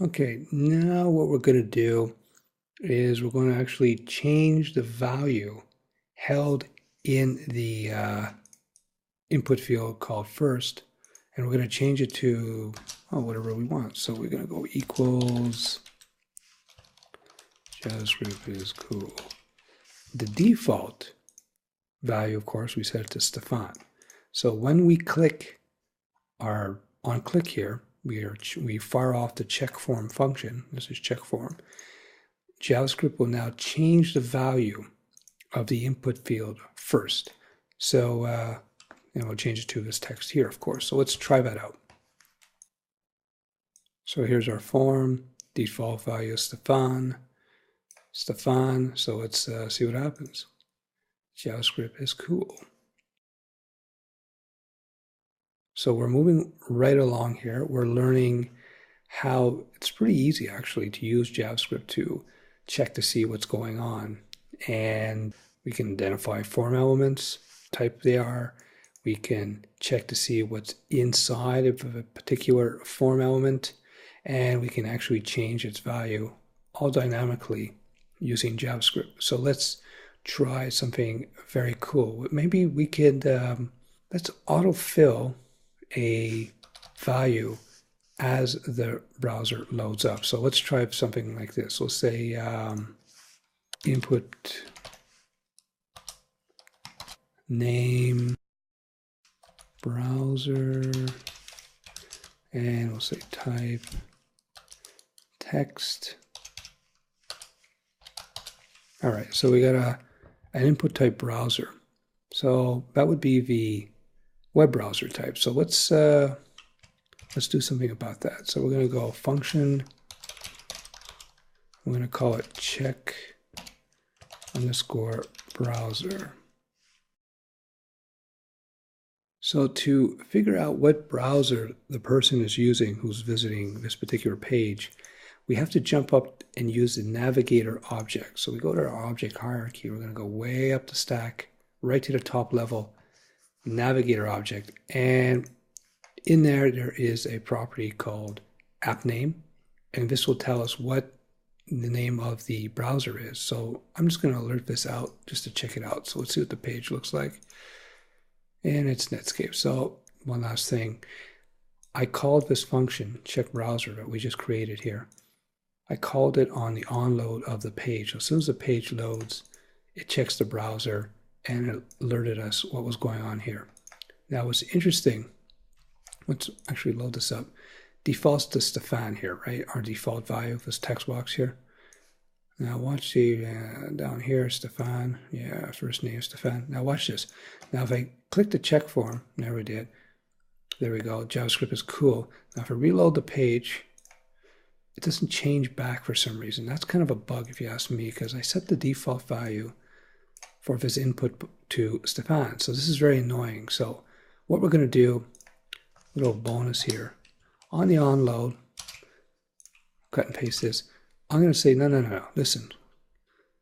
Okay, now what we're going to do is we're going to actually change the value held in the input field called first, and we're going to change it to whatever we want. So we're going to go equals JavaScript is cool. The default value, of course, we set it to Stefan. So when we click our on click here, we fire off the check form function. This is check form. JavaScript will now change the value of the input field first. So and we'll change it to this text here, of course. So let's try that out. So here's our form, default value is Stefan. So let's see what happens. JavaScript is cool. So we're moving right along here. We're learning how it's pretty easy actually to use JavaScript to check to see what's going on. And we can identify form elements, type they are. We can check to see what's inside of a particular form element. And we can actually change its value all dynamically using JavaScript. So let's try something very cool. Maybe we could, let's autofill a value as the browser loads up. So let's try something like this. We'll say input name browser, and we'll say type text. All right, so we got an input type browser. So that would be the web browser type. So let's do something about that. So we're going to go function. We're going to call it check underscore browser. So to figure out what browser the person is using who's visiting this particular page, we have to jump up and use the navigator object. So we go to our object hierarchy. We're going to go way up the stack, right to the top level, navigator object. And in there is a property called app name. And this will tell us what the name of the browser is. So I'm just going to alert this out just to check it out. So let's see what the page looks like. And it's Netscape. So one last thing. I called this function, check browser, that we just created here. I called it on the onload of the page. So as soon as the page loads, it checks the browser and it alerted us what was going on here. Now what's interesting, let's actually load this up. Defaults to Stefan here, right? Our default value of this text box here. Now watch the down here, Stefan. Yeah, first name Stefan. Now watch this. Now if I click the check form, never did. There we go. JavaScript is cool. Now if I reload the page, it doesn't change back for some reason. That's kind of a bug if you ask me, because I set the default value for this input to Stefan. So this is very annoying. So what we're going to do, a little bonus here. On the onload, cut and paste this. I'm going to say, no. Listen,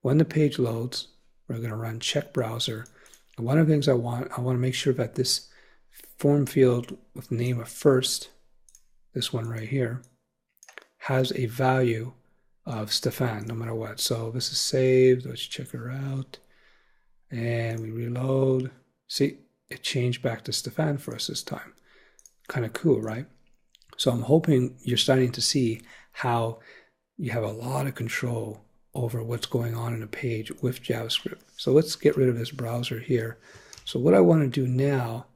when the page loads, we're going to run check browser. And one of the things I want to make sure that this form field with the name of first, this one right here, has a value of Stefan, no matter what. So this is saved. Let's check her out. And we reload. See, it changed back to Stefan for us this time. Kind of cool, right? So I'm hoping you're starting to see how you have a lot of control over what's going on in a page with JavaScript. So let's get rid of this browser here. So what I want to do now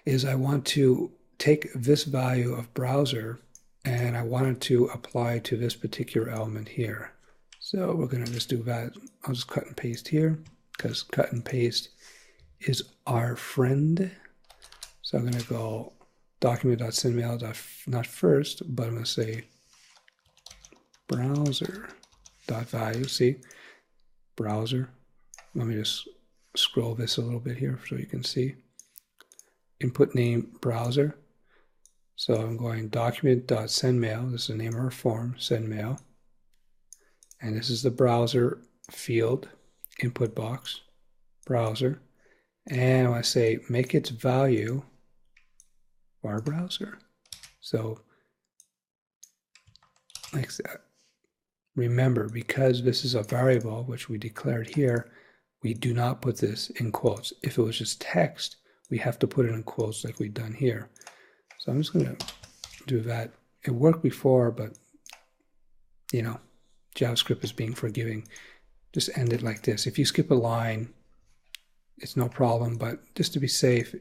is I want to take this value of browser and I want it to apply to this particular element here. So we're going to just do that. I'll just cut and paste here because cut and paste is our friend. So I'm going to go document.sendmail, not first, but I'm going to say browser.value. See, browser. Let me just scroll this a little bit here so you can see. Input name browser. So I'm going document.sendmail. This is the name of our form, sendmail. And this is the browser field, input box, browser. And I want to say make its value our browser. So like that. Remember, because this is a variable, which we declared here, we do not put this in quotes. If it was just text, we have to put it in quotes like we've done here. So I'm just going to do that. It worked before, but, you know, JavaScript is being forgiving. Just end it like this. If you skip a line, it's no problem, but just to be safe,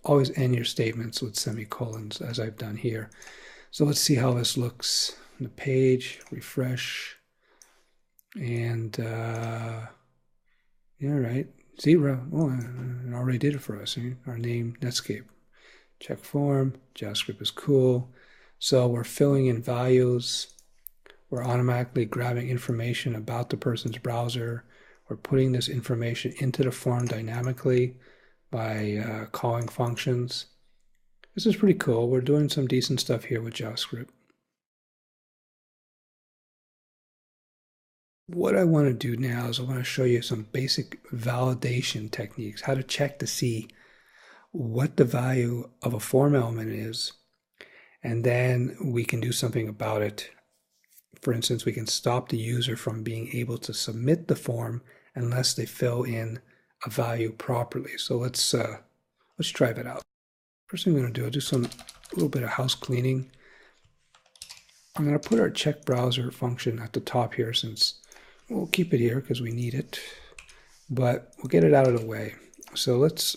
always end your statements with semicolons, as I've done here. So let's see how this looks on the page. Refresh. And, yeah, right. 0. Oh, it already did it for us. Right? Our name, Netscape. Check form. JavaScript is cool. So we're filling in values. We're automatically grabbing information about the person's browser. We're putting this information into the form dynamically by calling functions. This is pretty cool. We're doing some decent stuff here with JavaScript. What I want to do now is I want to show you some basic validation techniques, how to check to see what the value of a form element is, and then we can do something about it. For instance, we can stop the user from being able to submit the form unless they fill in a value properly. So let's try that out. First thing I'm going to do, I'll do a little bit of house cleaning. I'm going to put our check browser function at the top here, since we'll keep it here because we need it, but we'll get it out of the way. So let's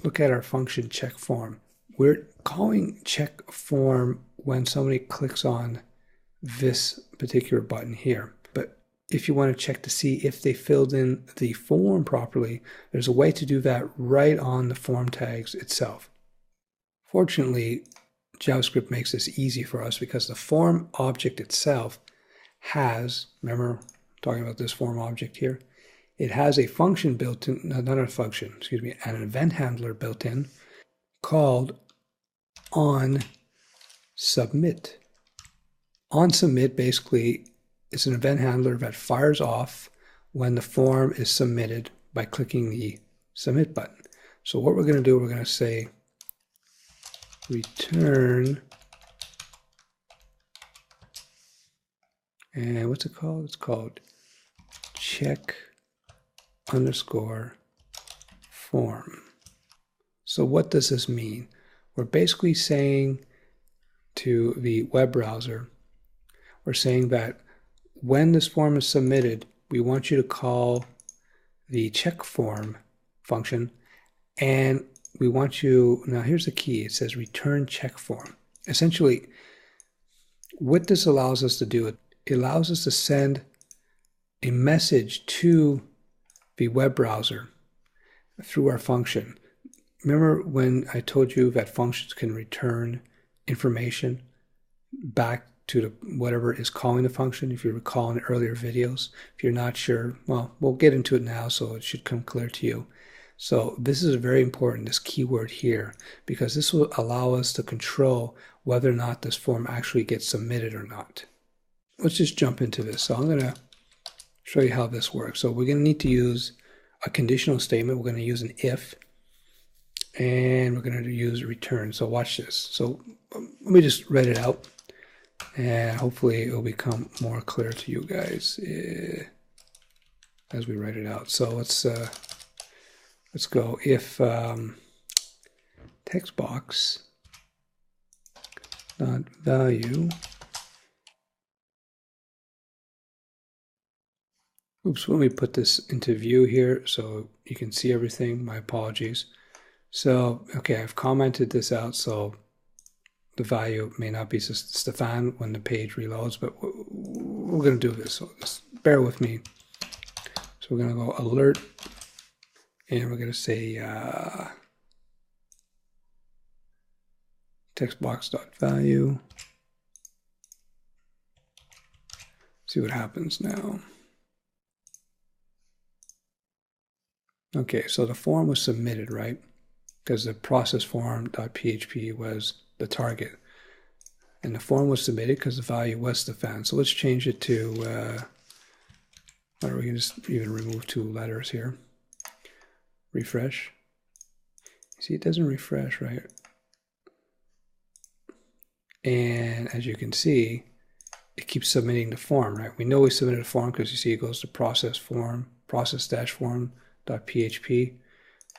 look at our function check form. We're calling check form when somebody clicks on this particular button here. But if you want to check to see if they filled in the form properly, there's a way to do that right on the form tags itself. Fortunately, JavaScript makes this easy for us because the form object itself has, remember talking about this form object here, it has a function built in, not a function, excuse me, an event handler built in called onSubmit. OnSubmit basically is an event handler that fires off when the form is submitted by clicking the submit button. So what we're going to do, we're going to say return, and what's it called? It's called check underscore form. So what does this mean? We're basically saying to the web browser, we're saying that when this form is submitted, we want you to call the check form function, and we want you, now here's the key, it says return check form. Essentially, what this allows us to do, it allows us to send a message to the web browser through our function. Remember when I told you that functions can return information back to the whatever is calling the function, if you recall in earlier videos? If you're not sure, well, we'll get into it now, so it should come clear to you. So this is very important, this keyword here, because this will allow us to control whether or not this form actually gets submitted or not. Let's just jump into this. So I'm going to show you how this works. So we're going to need to use a conditional statement. We're going to use an if, and we're going to use return. So watch this. So let me just write it out, and hopefully it will become more clear to you guys as we write it out. So let's go if text box dot value. Oops, let me put this into view here so you can see everything. My apologies. So, okay, I've commented this out, so the value may not be Stefan when the page reloads, but we're going to do this, so just bear with me. So we're going to go alert, and we're going to say textbox.value. See what happens now. Okay, so the form was submitted, right? Because the process form.php was the target. And the form was submitted because the value was Stefan. So let's change it to, or we can just even remove 2 letters here. Refresh. See, it doesn't refresh, right? And as you can see, it keeps submitting the form, right? We know we submitted a form because you see it goes to process form, process-form.php,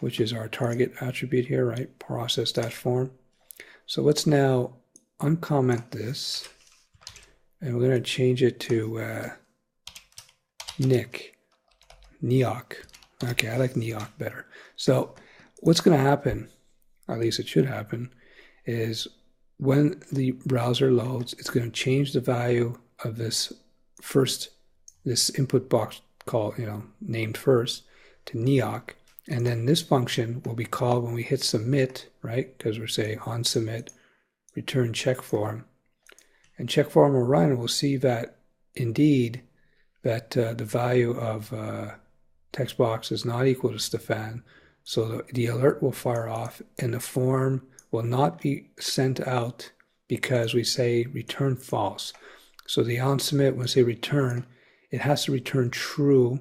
which is our target attribute here, right? Process-form. So let's now uncomment this, and we're going to change it to Neok. Okay, I like Neok better. So what's going to happen, or at least it should happen, is when the browser loads, it's going to change the value of this input box called, named first, to Neok. And then this function will be called when we hit submit, right? Because we're saying on submit, return check form. And check form will run, and we'll see that indeed that the value of text box is not equal to Stefan. So the alert will fire off, and the form will not be sent out because we say return false. So the on submit, when we say return, it has to return true.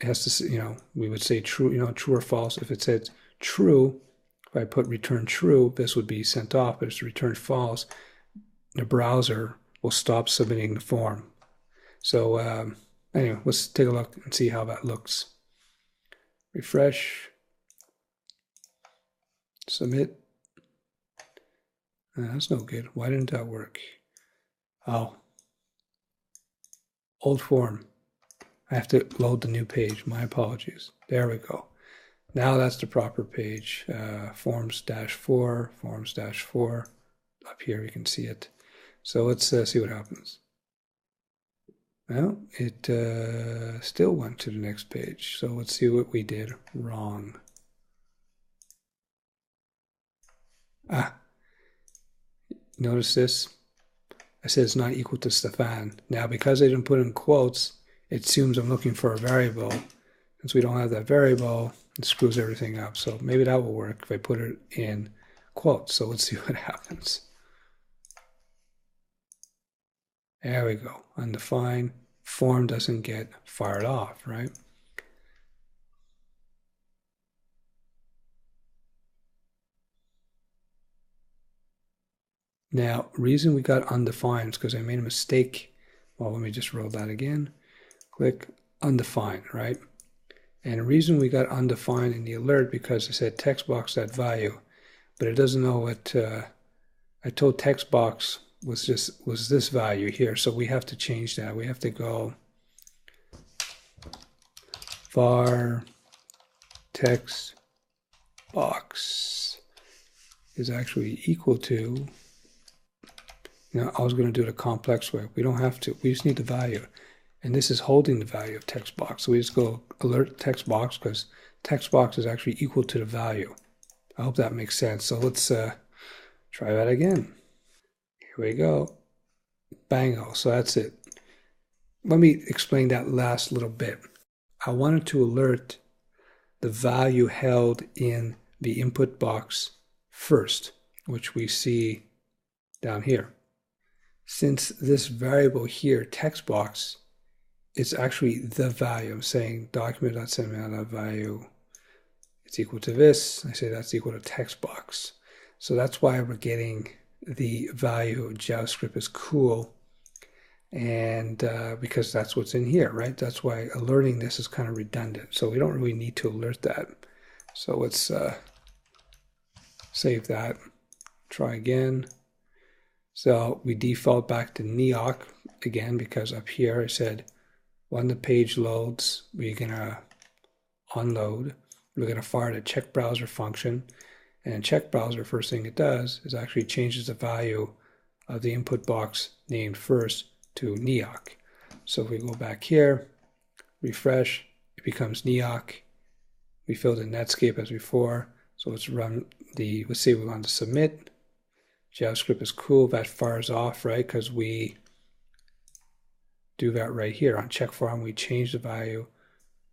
It has to, we would say true, true or false. If it said true, if I put return true, this would be sent off, but if it's returned false, the browser will stop submitting the form. So anyway, let's take a look and see how that looks. Refresh, submit. That's no good. Why didn't that work? Oh, old form. I have to load the new page. My apologies. There we go. Now that's the proper page. Forms-4, forms-4. Up here you can see it. So let's see what happens. Well, it still went to the next page. So let's see what we did wrong. Notice this. I said it's not equal to Stefan. Now, because I didn't put in quotes, it assumes I'm looking for a variable. Since we don't have that variable, it screws everything up. So maybe that will work if I put it in quotes. So let's see what happens. There we go. Undefined. Form doesn't get fired off, right? Now, reason we got undefined is because I made a mistake. Well, let me just roll that again. Click undefined, right? And the reason we got undefined in the alert because I said text box that value, but it doesn't know what I told text box was this value here. So we have to change that. We have to go var text box is actually equal to, I was going to do it a complex way. We don't have to. We just need the value. And this is holding the value of text box. So we just go alert text box because text box is actually equal to the value. I hope that makes sense. So let's try that again. Here we go. Bango. So that's it. Let me explain that last little bit. I wanted to alert the value held in the input box first, which we see down here. Since this variable here, text box, it's actually the value. I'm saying document.sendMail.value, it's equal to this. I say that's equal to text box. So that's why we're getting the value of JavaScript is cool, and because that's what's in here, right? That's why alerting this is kind of redundant. So we don't really need to alert that. So let's save that, try again. So we default back to Neok again because up here I said when the page loads, we're going to unload. We're going to fire the check browser function. And check browser, first thing it does is actually changes the value of the input box named first to Neok. So if we go back here, refresh, it becomes Neok. We filled in Netscape as before. So let's run let's say we want to submit. JavaScript is cool. That fires off, right? Because we do that right here on check form. We change the value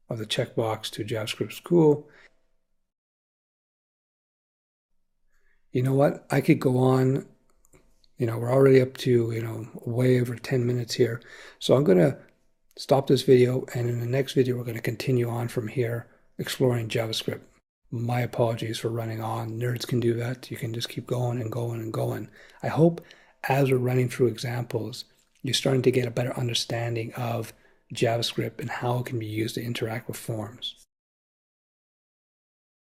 of the checkbox to JavaScript is cool. You know what? I could go on. We're already up to, way over 10 minutes here. So I'm going to stop this video. And in the next video, we're going to continue on from here, exploring JavaScript. My apologies for running on. Nerds can do that. You can just keep going and going and going. I hope as we're running through examples, you're starting to get a better understanding of JavaScript and how it can be used to interact with forms.